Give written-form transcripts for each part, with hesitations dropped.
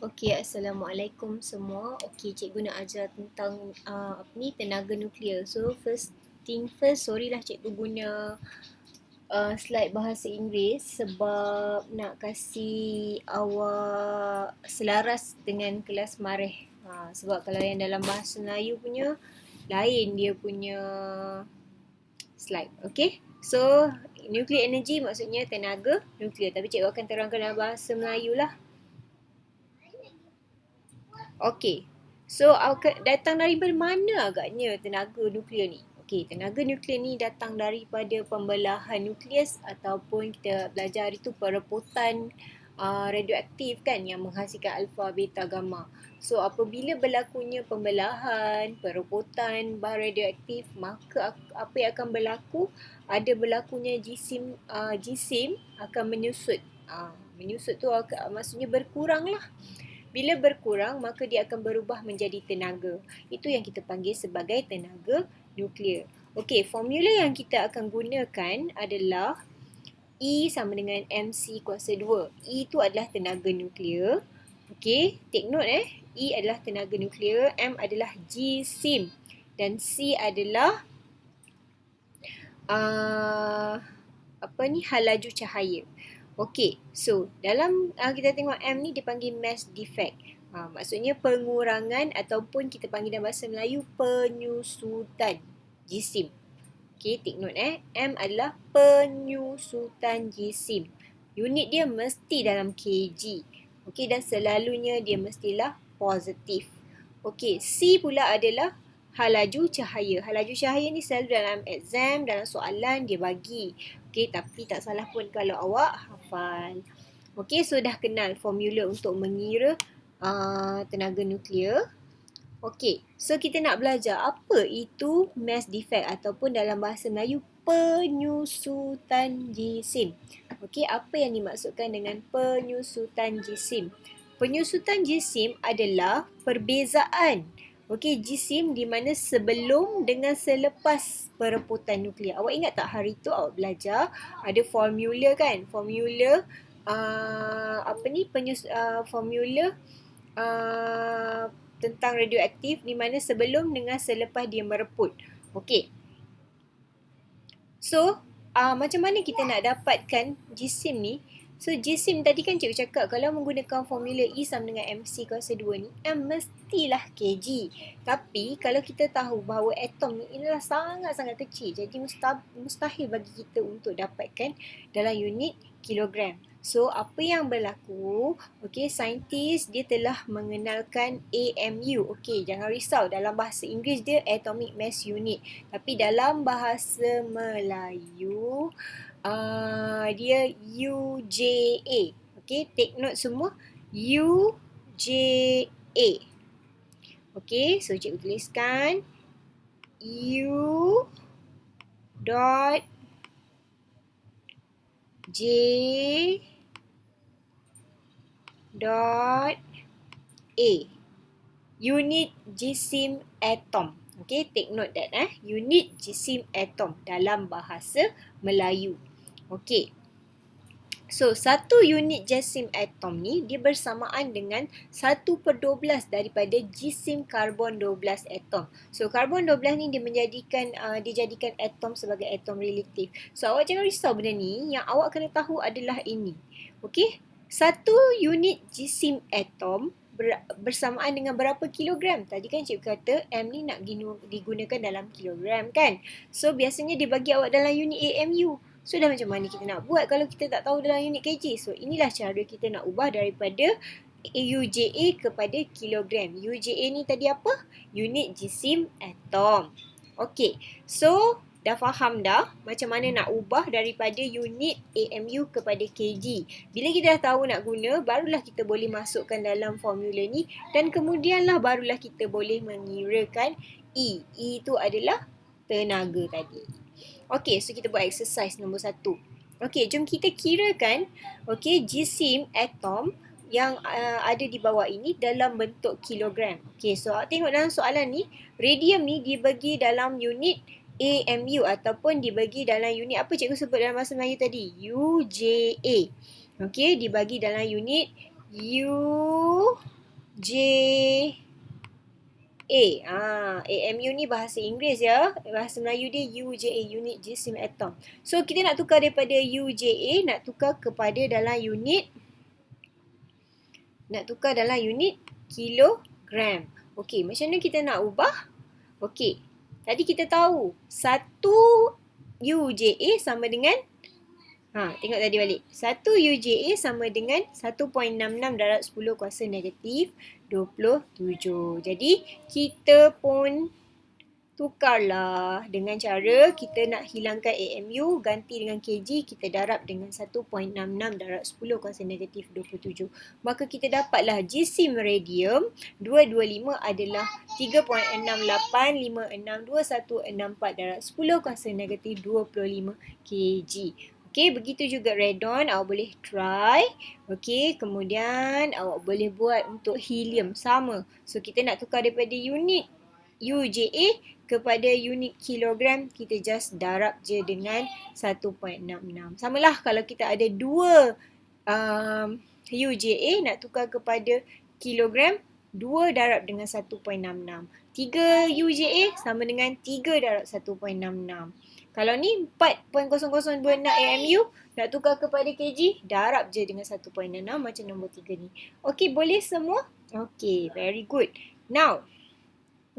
Okey, Assalamualaikum semua. Okey, cikgu nak ajar tentang tenaga nuklear. So first thing first, sorry lah cikgu guna slide bahasa Inggeris sebab nak kasih awak selaras dengan kelas marih. Sebab kalau yang dalam bahasa Melayu punya lain dia punya slide. Okey. So nuclear energy maksudnya tenaga nuklear, tapi cikgu akan terangkan dalam bahasa Melayu lah. Okey. So, datang daripada mana agaknya tenaga nuklear ni? Okey, tenaga nuklear ni datang daripada pembelahan nukleus ataupun kita belajar hari tu perebutan radioaktif kan yang menghasilkan alfa, beta, gamma. So, apabila berlakunya pembelahan, perebutan bahan radioaktif, maka apa yang akan berlaku? Ada berlakunya jisim akan menyusut. Menyusut tu maksudnya berkurang lah. Bila berkurang, maka dia akan berubah menjadi tenaga. Itu yang kita panggil sebagai tenaga nuklear. Okey, formula yang kita akan gunakan adalah E sama dengan MC kuasa 2. E itu adalah tenaga nuklear. Okey, take note E adalah tenaga nuklear, M adalah jisim dan C adalah hal laju cahaya. Okey, so dalam kita tengok M ni dipanggil mass defect. Maksudnya pengurangan ataupun kita panggil dalam bahasa Melayu penyusutan jisim. Okey, take note M adalah penyusutan jisim. Unit dia mesti dalam kg. Okey, dan selalunya dia mestilah positif. Okey, C pula adalah hal laju cahaya. Hal laju cahaya ni selalu dalam exam, dalam soalan dia bagi. Okey, tapi tak salah pun kalau awak hafal. Okey, so dah kenal formula untuk mengira tenaga nuklear. Okey, so kita nak belajar apa itu mass defect ataupun dalam bahasa Melayu penyusutan jisim. Okey, apa yang dimaksudkan dengan penyusutan jisim? Penyusutan jisim adalah perbezaan jisim di mana sebelum dengan selepas perebutan nuklear. Awak ingat tak hari tu awak belajar ada formula kan? Formula formula tentang radioaktif di mana sebelum dengan selepas dia merebut. Okey. So, macam mana kita nak dapatkan jisim ni? So, jisim tadi kan cikgu cakap kalau menggunakan formula E sama dengan MC kuasa 2 ni, M mestilah kg. Tapi, kalau kita tahu bahawa atom ni adalah sangat-sangat kecil, jadi mustahil bagi kita untuk dapatkan dalam unit kilogram. So, apa yang berlaku? Okey, saintis dia telah mengenalkan AMU. Okey, jangan risau. Dalam bahasa Inggeris dia Atomic Mass Unit. Tapi dalam bahasa Melayu, dia UJA. Okey, take note semua. UJA. Okey, so cikgu tuliskan. U dot J dot A. Unit jisim atom. Okey, take note that unit jisim atom dalam bahasa Melayu. Okey. So, satu unit jisim atom ni dia bersamaan dengan 1/12 daripada jisim karbon 12 atom. So, karbon 12 ni dia dijadikan atom sebagai atom relatif. So, awak jangan risau benda ni. Yang awak kena tahu adalah ini. Okey? Satu unit jisim atom bersamaan dengan berapa kilogram? Tadi kan cikgu kata M ni nak digunakan dalam kilogram kan? So, biasanya dia bagi awak dalam unit AMU. So, dah macam mana kita nak buat kalau kita tak tahu dalam unit kg? So, inilah cara kita nak ubah daripada UJA kepada kilogram. UJA ni tadi apa? Unit jisim atom. Okey, so dah faham dah macam mana nak ubah daripada unit AMU kepada kg. Bila kita dah tahu nak guna, barulah kita boleh masukkan dalam formula ni dan kemudianlah barulah kita boleh mengirakan E. E itu adalah tenaga tadi. Okey, so kita buat exercise nombor 1. Okey, jom kita kirakan jisim atom yang ada di bawah ini dalam bentuk kilogram. Okey, so tengok dalam soalan ni, radium ni dibagi dalam unit AMU ataupun dibagi dalam unit apa cikgu sebut dalam bahasa Melayu tadi? UJA. Okey, dibagi dalam unit AMU ni bahasa Inggeris ya. Bahasa Melayu dia UJA, unit jisim atom. So kita nak tukar daripada UJA, nak tukar dalam unit kilogram. Okey, macam mana kita nak ubah? Okey, tadi kita tahu 1 UJA sama dengan tengok tadi balik. 1 UJA sama dengan 1.66 darab 10 kuasa negatif 27. Jadi, kita pun tukarlah dengan cara kita nak hilangkan AMU, ganti dengan kg, kita darab dengan 1.66 darab 10 kuasa negatif 27. Maka kita dapatlah jisim radium 225 adalah 3.68562164 darab 10 kuasa negatif 25 kg. Okey, begitu juga radon, awak boleh try. Okey, kemudian awak boleh buat untuk helium sama. So, kita nak tukar daripada unit UJA kepada unit kilogram, kita just darab je dengan 1.66. Samalah kalau kita ada 2 UJA nak tukar kepada kilogram, 2 darab dengan 1.66. 3 UJA sama dengan 3 darab 1.66. Kalau ni 4.0026 AMU nak tukar kepada kg, darab je dengan 1.66 macam nombor 3 ni. Okey, boleh semua? Okey, very good. Now,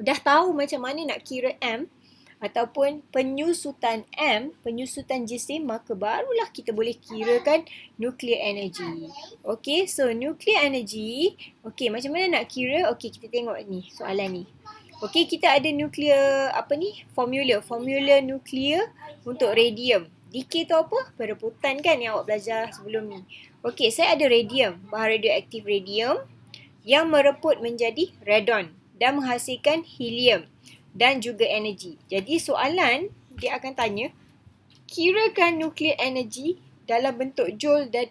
dah tahu macam mana nak kira M ataupun penyusutan M, penyusutan jisim, maka barulah kita boleh kirakan nuclear energy. Okey, so nuclear energy, okey, macam mana nak kira? Okey, kita tengok ni, soalan ni. Okey, kita ada nuklear, formula nuklear untuk radium. Decay tu apa? Perebutan kan yang awak belajar sebelum ni. Okey, saya ada radium, bahan radioaktif radium yang mereput menjadi radon dan menghasilkan helium dan juga energi. Jadi soalan dia akan tanya, kirakan nuklear energy dalam bentuk joule dan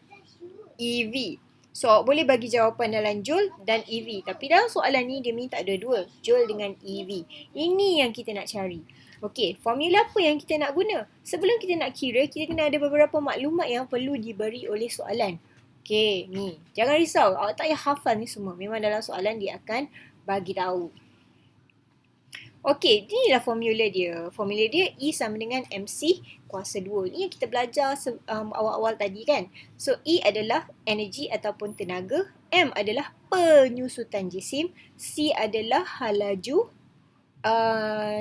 EV. So, awak boleh bagi jawapan dalam joule dan EV. Tapi dalam soalan ni, dia minta ada dua. Joule dengan EV. Ini yang kita nak cari. Okey, formula apa yang kita nak guna? Sebelum kita nak kira, kita kena ada beberapa maklumat yang perlu diberi oleh soalan. Okey, ni. Jangan risau. Awak tak payah hafal ni semua. Memang dalam soalan dia akan bagi tahu. Okey, inilah formula dia. Formula dia E sama dengan MC kuasa 2. Ini yang kita belajar awal-awal tadi kan. So, E adalah energi ataupun tenaga. M adalah penyusutan jisim. C adalah halaju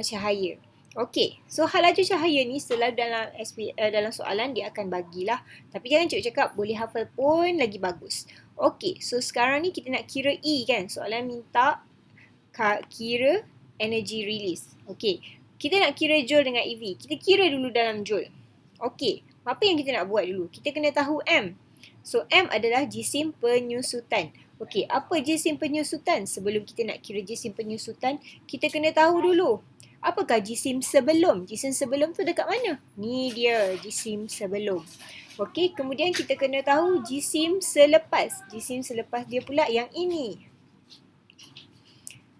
cahaya. Okey, so halaju cahaya ni selalu dalam soalan dia akan bagilah. Tapi jangan cikgu cakap boleh hafal pun lagi bagus. Okey, so sekarang ni kita nak kira E kan. Soalan minta kira energy release. Okey, kita nak kira joule dengan EV. Kita kira dulu dalam joule. Okey, apa yang kita nak buat dulu? Kita kena tahu M. So, M adalah jisim penyusutan. Okey, apa jisim penyusutan? Sebelum kita nak kira jisim penyusutan, kita kena tahu dulu. Apakah jisim sebelum? Jisim sebelum tu dekat mana? Ni dia, jisim sebelum. Okey, kemudian kita kena tahu jisim selepas. Jisim selepas dia pula yang ini.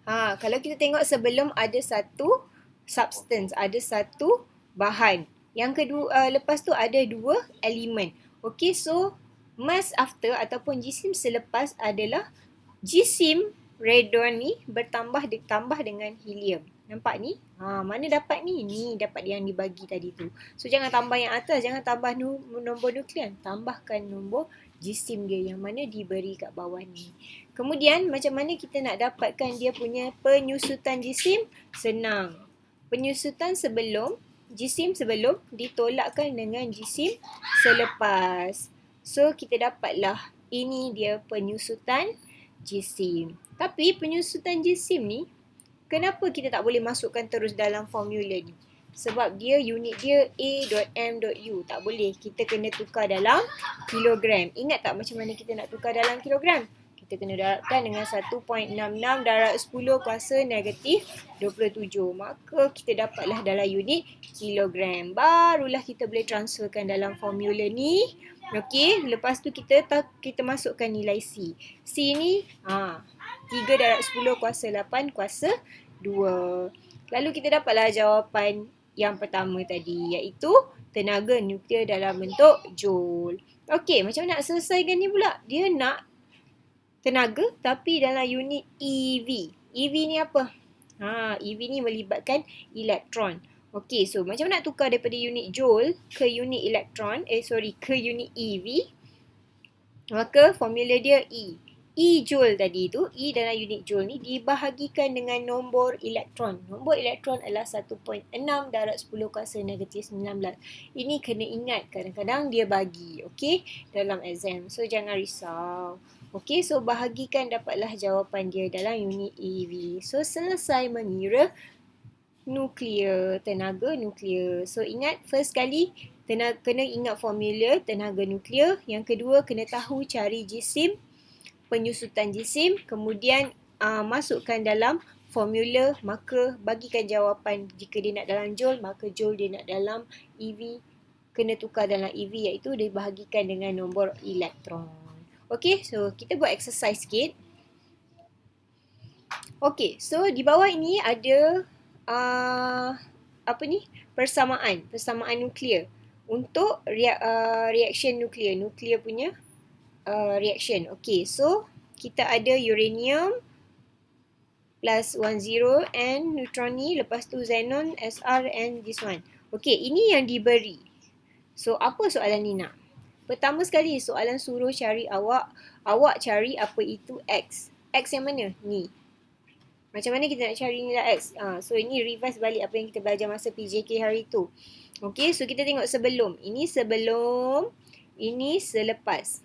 Kalau kita tengok sebelum ada satu substance, ada satu bahan. Yang kedua, lepas tu ada dua elemen. Okey, so mass after ataupun jisim selepas adalah jisim radon ni ditambah dengan helium. Nampak ni? Mana dapat ni? Ni dapat yang dibagi tadi tu. So jangan tambah yang atas, jangan tambah nombor nuklear. Tambahkan nombor jisim dia yang mana diberi kat bawah ni. Kemudian macam mana kita nak dapatkan dia punya penyusutan jisim? Senang. Penyusutan jisim sebelum ditolakkan dengan jisim selepas. So kita dapatlah ini dia penyusutan jisim. Tapi penyusutan jisim ni, kenapa kita tak boleh masukkan terus dalam formula ni? Sebab dia unit dia A.M.U. Tak boleh. Kita kena tukar dalam kilogram. Ingat tak macam mana kita nak tukar dalam kilogram? Kita kena darabkan dengan 1.66 darab 10 kuasa negatif 27. Maka kita dapatlah dalam unit kilogram. Barulah kita boleh transferkan dalam formula ni. Okey, lepas tu kita masukkan nilai C. C ni 3 darab 10 kuasa 8 kuasa 2. Lalu kita dapatlah jawapan yang pertama tadi, iaitu tenaga nuklear dalam bentuk joule. Okey, macam mana nak selesaikan ni pula? Dia nak tenaga tapi dalam unit EV. EV ni apa? EV ni melibatkan elektron. Okey, so macam mana nak tukar daripada unit joule ke unit elektron, ke unit EV? Maka formula dia E. E joule tadi tu, E dalam unit joule ni dibahagikan dengan nombor elektron. Nombor elektron adalah 1.6 darab 10 kuasa negatif 19. Ini kena ingat, kadang-kadang dia bagi, okey, dalam exam. So jangan risau. Okey, so bahagikan dapatlah jawapan dia dalam unit EV. So selesai mengira nuklear, tenaga nuklear. So ingat, first kali kena ingat formula tenaga nuklear. Yang kedua, kena tahu cari jisim, penyusutan jisim. Kemudian masukkan dalam formula, maka bagikan jawapan. Jika dia nak dalam joule, maka joule dia nak dalam EV. Kena tukar dalam EV, iaitu dibahagikan dengan nombor elektron. Okey, so kita buat exercise sikit. Okey, so di bawah ini ada persamaan nuklear untuk reaction nuklear punya reaction. Okey, so kita ada uranium plus 10 and neutron ni, lepas tu xenon, Sr and this one. Okey, ini yang diberi. So apa soalan ni nak? Pertama sekali soalan suruh cari awak cari apa itu X. X yang mana? Ni. Macam mana kita nak cari nilai X? So ini revise balik apa yang kita belajar masa PJK hari tu. Okey, so kita tengok sebelum. Ini sebelum, ini selepas.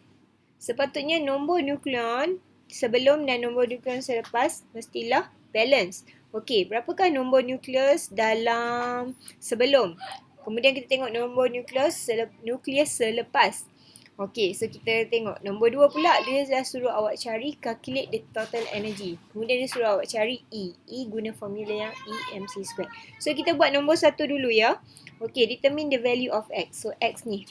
Sepatutnya nombor nukleon sebelum dan nombor nukleon selepas mestilah balance. Okey, berapakah nombor nukleus dalam sebelum? Kemudian kita tengok nombor nukleus selepas. Okey, so kita tengok nombor 2 pula, dia dah suruh awak cari calculate the total energy. Kemudian dia suruh awak cari E. E guna formula yang E mc². So kita buat nombor 1 dulu ya. Okey, determine the value of X. So X ni.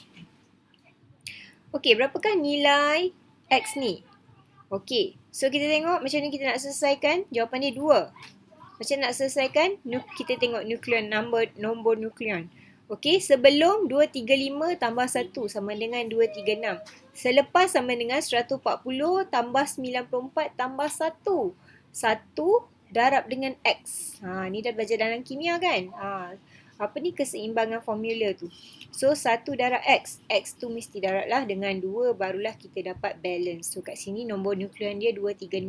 Okey, berapakah nilai X ni? Okey, so kita tengok macam ni kita nak selesaikan. Jawapan dia 2. Macam nak selesaikan? Kita tengok nukleon, nombor nukleon. Okey, sebelum 235 tambah 1 sama dengan 236. Selepas sama dengan 140 tambah 94 tambah 1. 1 darab dengan X. Ni dah belajar dalam kimia kan? Apa ni keseimbangan formula tu. So 1 darab X. X tu mesti darablah dengan 2, barulah kita dapat balance. So kat sini nombor nukleon dia 236.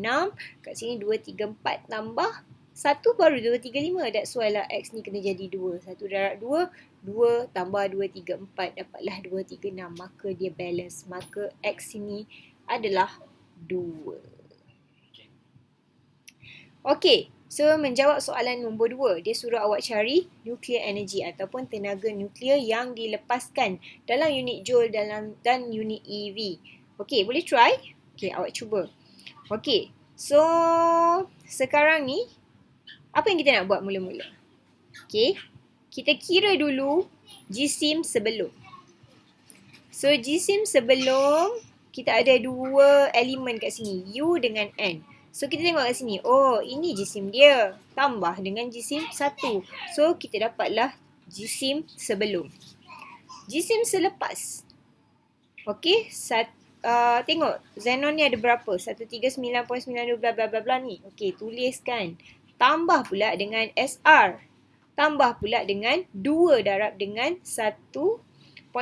Kat sini 234 tambah 1 baru 235. That's why lah X ni kena jadi 2. 1 darab 2. 2 tambah 234 dapatlah 236. Maka dia balance. Maka X ini adalah 2. Okey. So menjawab soalan nombor 2. Dia suruh awak cari nuclear energy ataupun tenaga nuklear yang dilepaskan dalam unit joule dan unit EV. Okey, boleh try? Okey, awak cuba. Okey. So sekarang ni apa yang kita nak buat mula-mula? Okey. Kita kira dulu jisim sebelum. So jisim sebelum kita ada 2 elemen kat sini, U dengan N. So kita tengok kat sini, oh ini jisim dia tambah dengan jisim 1. So kita dapatlah jisim sebelum. Jisim selepas. Okey, tengok xenon ni ada berapa? 139.92 bla bla bla bla ni. Okey, tuliskan. Tambah pula dengan Sr. Tambah pula dengan 2 darab dengan 1.008665.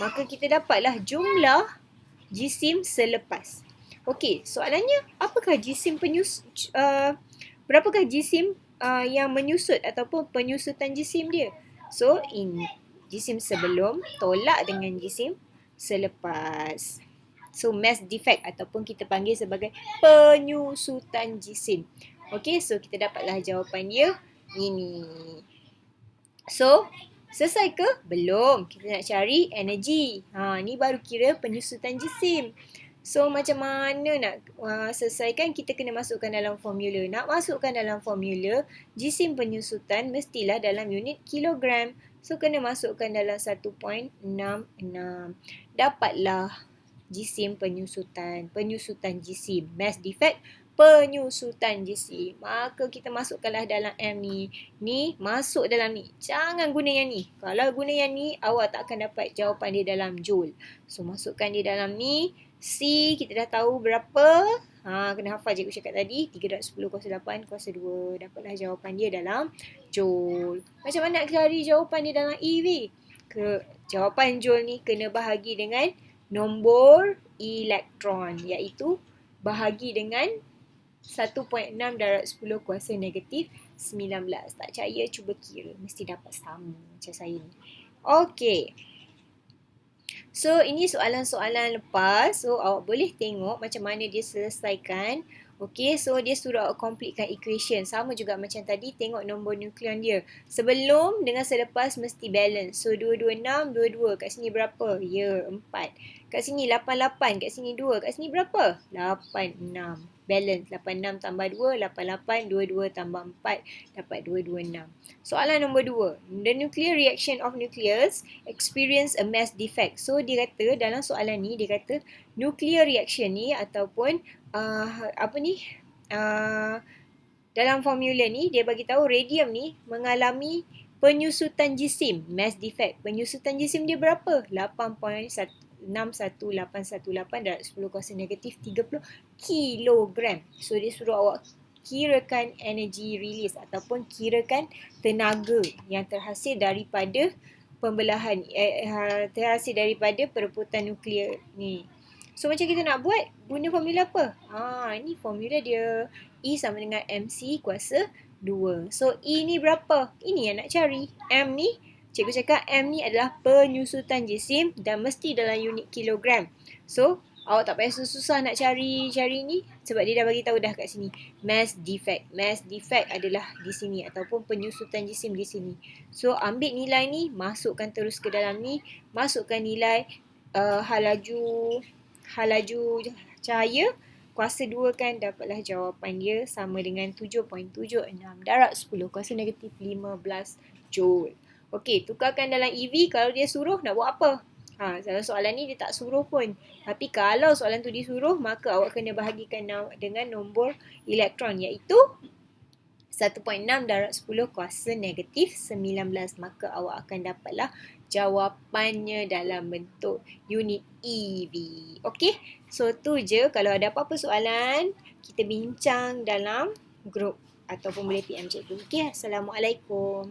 Maka kita dapatlah jumlah jisim selepas. Okey, soalannya apakah jisim berapakah jisim yang menyusut ataupun penyusutan jisim dia? So, jisim sebelum tolak dengan jisim selepas. So, mass defect ataupun kita panggil sebagai penyusutan jisim. Okey, so kita dapatlah jawapan dia ini. So, selesai ke? Belum. Kita nak cari energi. Ni baru kira penyusutan jisim. So, macam mana nak selesaikan? Kita kena masukkan dalam formula. Nak masukkan dalam formula, jisim penyusutan mestilah dalam unit kilogram. So, kena masukkan dalam 1.66. Dapatlah jisim penyusutan jisim. Mass defect, penyusutan jisim. Maka kita masukkanlah dalam M ni. Ni masuk dalam ni. Jangan guna yang ni. Kalau guna yang ni, awak tak akan dapat jawapan dia dalam joule. So, masukkan dia dalam ni. C kita dah tahu berapa. Kena hafal cikgu cakap tadi. 3.10 kuasa 8 kuasa 2. Dapatlah jawapan dia dalam joule. Macam mana nak cari jawapan dia dalam EV? Jawapan joule ni kena bahagi dengan nombor elektron. Iaitu bahagi dengan 1.6 darab 10 kuasa negatif 19. Tak percaya cuba kira. Mesti dapat sama macam saya ni. Okey. So, ini soalan-soalan lepas. So, awak boleh tengok macam mana dia selesaikan. Okay, so dia suruh awak completekan equation. Sama juga macam tadi, tengok nombor nukleon dia. Sebelum dengan selepas mesti balance. So, 226, 22. Kat sini berapa? Ya, 4. Kat sini 88. Kat sini 2. Kat sini berapa? 86. Balance. 86 tambah 2, 88. 22 tambah 4, dapat 226. Soalan nombor 2. The nuclear reaction of nucleus experience a mass defect. So, dia kata dalam soalan ni, dia kata nuclear reaction ni ataupun dalam formula ni, dia bagi tahu radium ni mengalami penyusutan jisim, mass defect. Penyusutan jisim dia berapa? 8.61818 darab 10 kuasa negatif 30 kilogram. So, dia suruh awak kirakan energy release ataupun kirakan tenaga yang terhasil daripada pembelahan, terhasil daripada perebutan nuklear ni. So, macam kita nak buat, guna formula apa? Ini formula dia. E sama dengan MC kuasa 2. So, E ni berapa? Ini yang nak cari. M ni, cikgu cakap M ni adalah penyusutan jisim dan mesti dalam unit kilogram. So, awak tak payah susah-susah nak cari ni sebab dia dah bagi tahu dah kat sini. Mass defect. Mass defect adalah di sini ataupun penyusutan jisim di sini. So, ambil nilai ni, masukkan terus ke dalam ni, masukkan nilai hal laju cahaya kuasa 2 kan, dapatlah jawapan dia sama dengan 7.76 darab 10 kuasa negatif 15 joule. Okey, tukarkan dalam EV. Kalau dia suruh nak buat apa? Dalam soalan ni dia tak suruh pun. Tapi kalau soalan tu disuruh, maka awak kena bahagikan dengan nombor elektron iaitu 1.6 darab 10 kuasa negatif 19. Maka awak akan dapatlah jawapannya dalam bentuk unit EV. Okey, so tu je. Kalau ada apa-apa soalan, kita bincang dalam grup ataupun boleh PM cikgu. Okey, Assalamualaikum.